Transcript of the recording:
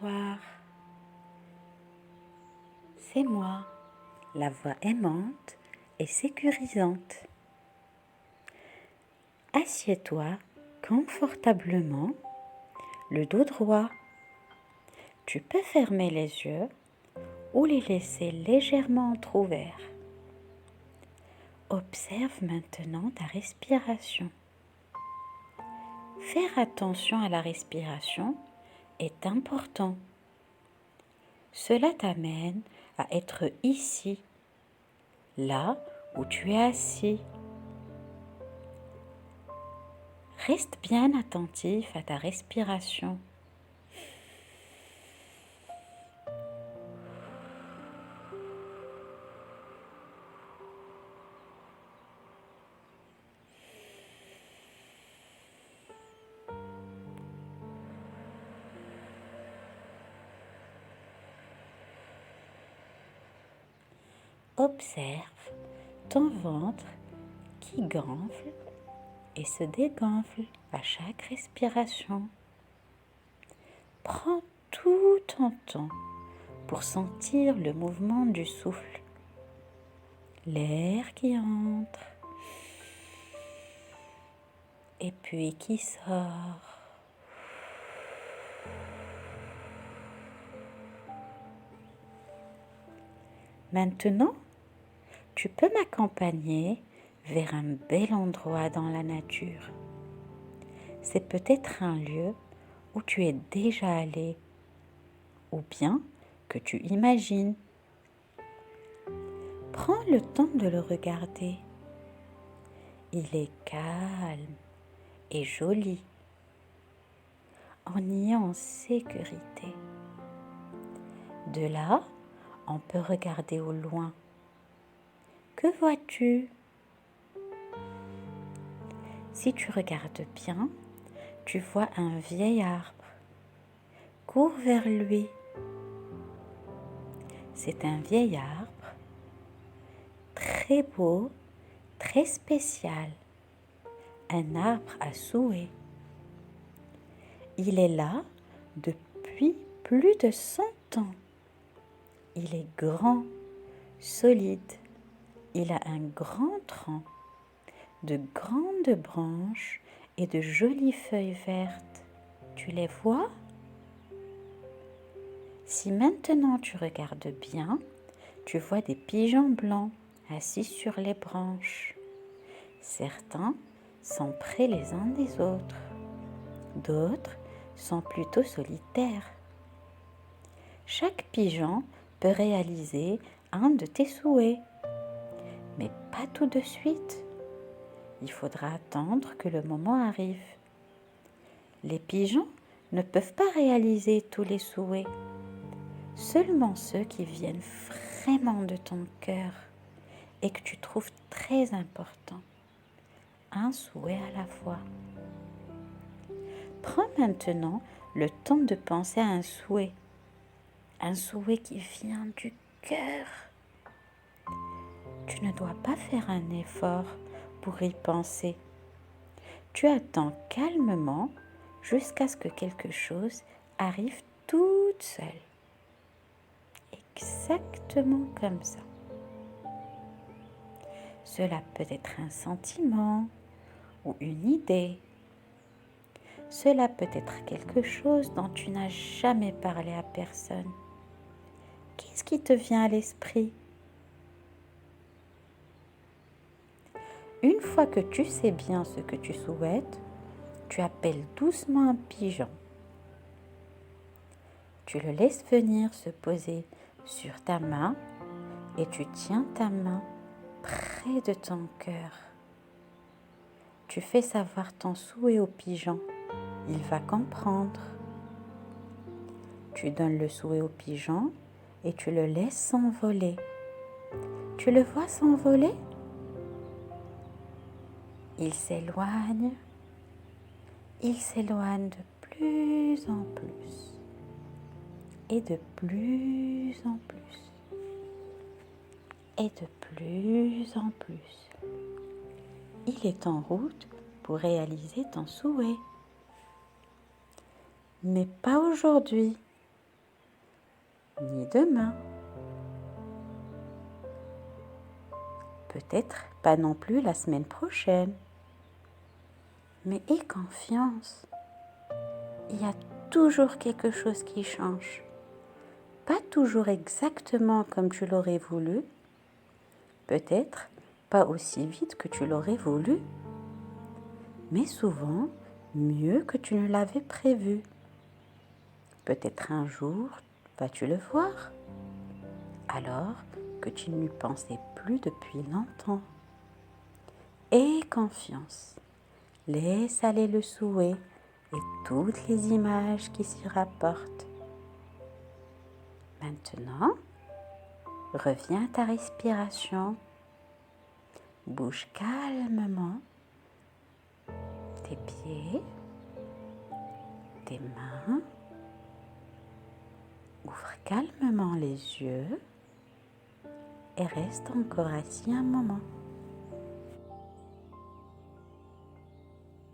Bonsoir, c'est moi, la voix aimante et sécurisante. Assieds-toi confortablement, le dos droit. Tu peux fermer les yeux ou les laisser légèrement entrouverts. Observe maintenant ta respiration. Faire attention à la respiration est important. Cela t'amène à être ici, là où tu es assis. Reste bien attentif à ta respiration. Observe ton ventre qui gonfle et se dégonfle à chaque respiration. Prends tout ton temps pour sentir le mouvement du souffle, l'air qui entre et puis qui sort. Maintenant, tu peux m'accompagner vers un bel endroit dans la nature. C'est peut-être un lieu où tu es déjà allé ou bien que tu imagines. Prends le temps de le regarder. Il est calme et joli. On y est en sécurité. De là, on peut regarder au loin. Que vois-tu? Si tu regardes bien, tu vois un vieil arbre. Cours vers lui. C'est un vieil arbre, très beau, très spécial. Un arbre à souhait. Il est là depuis plus de 100 ans. Il est grand, solide. Il a un grand tronc, de grandes branches et de jolies feuilles vertes. Tu les vois? Si maintenant tu regardes bien, tu vois des pigeons blancs assis sur les branches. Certains sont près les uns des autres. D'autres sont plutôt solitaires. Chaque pigeon peut réaliser un de tes souhaits, mais pas tout de suite. Il faudra attendre que le moment arrive. Les pigeons ne peuvent pas réaliser tous les souhaits, seulement ceux qui viennent vraiment de ton cœur et que tu trouves très importants. Un souhait à la fois. Prends maintenant le temps de penser à un souhait qui vient du cœur. Tu ne dois pas faire un effort pour y penser. Tu attends calmement jusqu'à ce que quelque chose arrive toute seule. Exactement comme ça. Cela peut être un sentiment ou une idée. Cela peut être quelque chose dont tu n'as jamais parlé à personne. Qu'est-ce qui te vient à l'esprit? Une fois que tu sais bien ce que tu souhaites, tu appelles doucement un pigeon. Tu le laisses venir se poser sur ta main et tu tiens ta main près de ton cœur. Tu fais savoir ton souhait au pigeon. Il va comprendre. Tu donnes le souhait au pigeon et tu le laisses s'envoler. Tu le vois s'envoler? Il s'éloigne de plus en plus et de plus en plus et de plus en plus. Il est en route pour réaliser ton souhait. Mais pas aujourd'hui. ni demain. Peut-être pas non plus la semaine prochaine. Mais aie confiance, il y a toujours quelque chose qui change. Pas toujours exactement comme tu l'aurais voulu, peut-être pas aussi vite que tu l'aurais voulu, mais souvent mieux que tu ne l'avais prévu. Peut-être un jour vas-tu le voir, alors que tu n'y pensais plus depuis longtemps. Aie confiance, laisse aller le souhait et toutes les images qui s'y rapportent. Maintenant, reviens à ta respiration. Bouge calmement tes pieds, tes mains. Ouvre calmement les yeux et reste encore assis un moment.